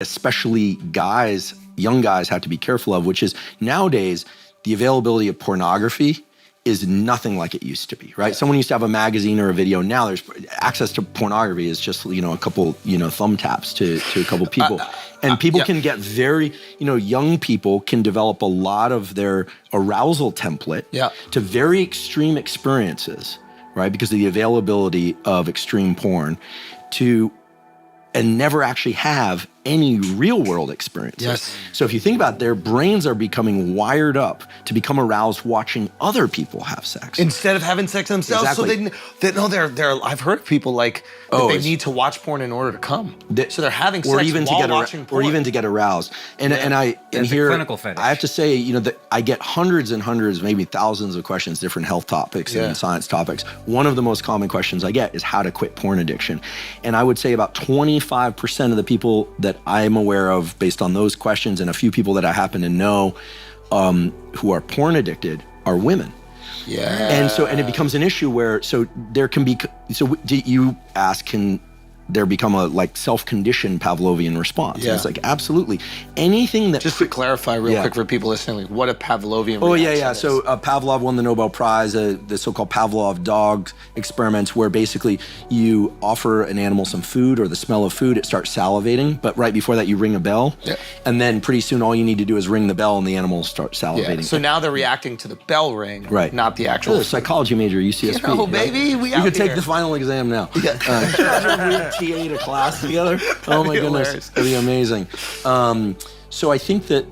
especially guys, young guys, have to be careful of, which is nowadays the availability of pornography is nothing like it used to be, right? Someone used to have a magazine or a video. Now there's access to pornography is just, a couple, thumb taps to a couple people. And people can get very, young people can develop a lot of their arousal template to very extreme experiences, right? Because of the availability of extreme porn and never actually have any real world experiences. So if you think about it, their brains are becoming wired up to become aroused watching other people have sex. Instead of having sex themselves. So I've heard of people like that they need to watch porn in order to come. So they're having sex while watching porn. Or even to get aroused. And here, clinical fetish. I have to say, that I get hundreds and hundreds, maybe thousands of questions, different health topics and science topics. One of the most common questions I get is how to quit porn addiction. And I would say about 25% of the people that I'm aware of based on those questions and a few people that I happen to know who are porn addicted are women. And it becomes an issue where, you ask, can there become a self-conditioned Pavlovian response? And it's like, absolutely. Anything that... Just to clarify real quick for people listening, like what a Pavlovian reaction is. So Pavlov won the Nobel Prize, the so-called Pavlov dog experiments, where basically you offer an animal some food or the smell of food, it starts salivating, but right before that you ring a bell. And then pretty soon all you need to do is ring the bell and the animal starts salivating. So now they're reacting to the bell ring, not the actual food. Psychology major, UCSB. Baby, we could take the final exam now. TA to class together. Oh my goodness, that'd be amazing. So I think that,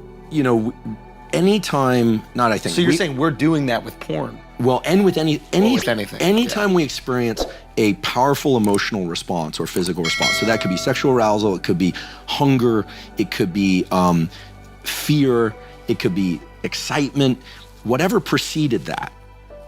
anytime, not I think. So you're saying we're doing that with porn? Well, and with anything. Anytime we experience a powerful emotional response or physical response. So that could be sexual arousal, it could be hunger, it could be fear, it could be excitement, whatever preceded that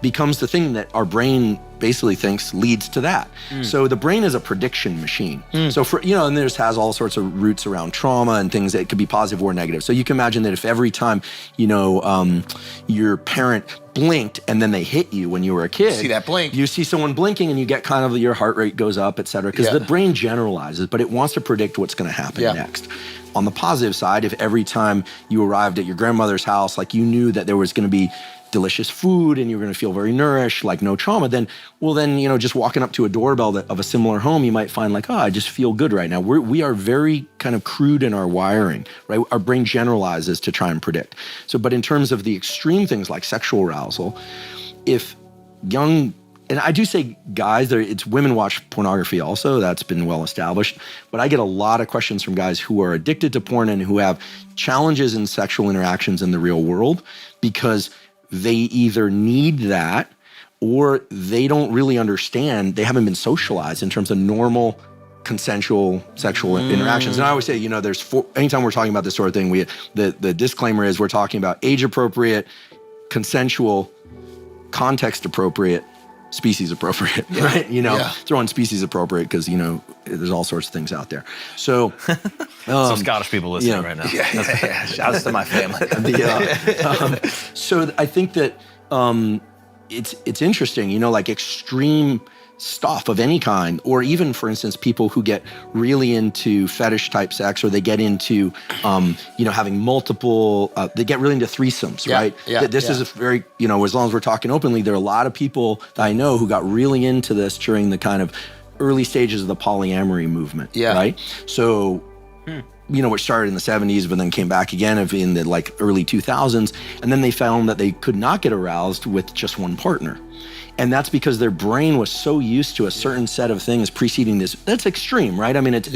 becomes the thing that our brain basically thinks leads to that. So the brain is a prediction machine. So and this has all sorts of roots around trauma and things that could be positive or negative. So you can imagine that if every time, your parent blinked and then they hit you when you were a kid. See that blink. You see someone blinking and you get kind of, your heart rate goes up, et cetera, because the brain generalizes, but it wants to predict what's gonna happen next. On the positive side, if every time you arrived at your grandmother's house, you knew that there was gonna be delicious food and you're going to feel very nourished, no trauma, then just walking up to a doorbell of a similar home, you might find I just feel good right now. We are very kind of crude in our wiring, right? Our brain generalizes to try and predict. But in terms of the extreme things like sexual arousal, if young, and I do say guys, it's women watch pornography also, that's been well established, but I get a lot of questions from guys who are addicted to porn and who have challenges in sexual interactions in the real world because they either need that or they don't really understand, they haven't been socialized in terms of normal consensual sexual interactions. And I always say, anytime we're talking about this sort of thing, the disclaimer is we're talking about age appropriate, consensual, context appropriate, species appropriate, right? Throw in species appropriate because, there's all sorts of things out there. So, some Scottish people listening right now. Shouts to my family. So I think that it's interesting, extreme stuff of any kind, or even, for instance, people who get really into fetish type sex, or they get into, having multiple, they get really into threesomes, right? This is a very, as long as we're talking openly, there are a lot of people that I know who got really into this during the kind of early stages of the polyamory movement, right? So, which started in the 70s, but then came back again in the early 2000s. And then they found that they could not get aroused with just one partner. And that's because their brain was so used to a certain set of things preceding this. That's extreme, right? I mean, it's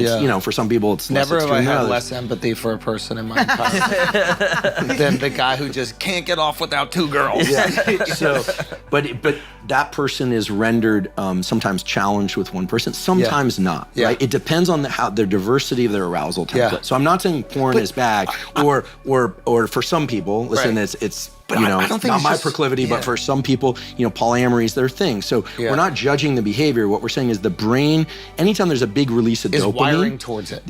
for some people, it's never less extreme. Never have I had less empathy for a person in my entire than the guy who just can't get off without two girls. So, but that person is rendered sometimes challenged with one person, sometimes not, right? It depends on the diversity of their arousal template. So I'm not saying porn is bad, or for some people, listen, it's I don't think not my proclivity, but for some people, polyamory is their thing. So we're not judging the behavior. What we're saying is the brain, anytime there's a big release of dopamine, is wiring towards it.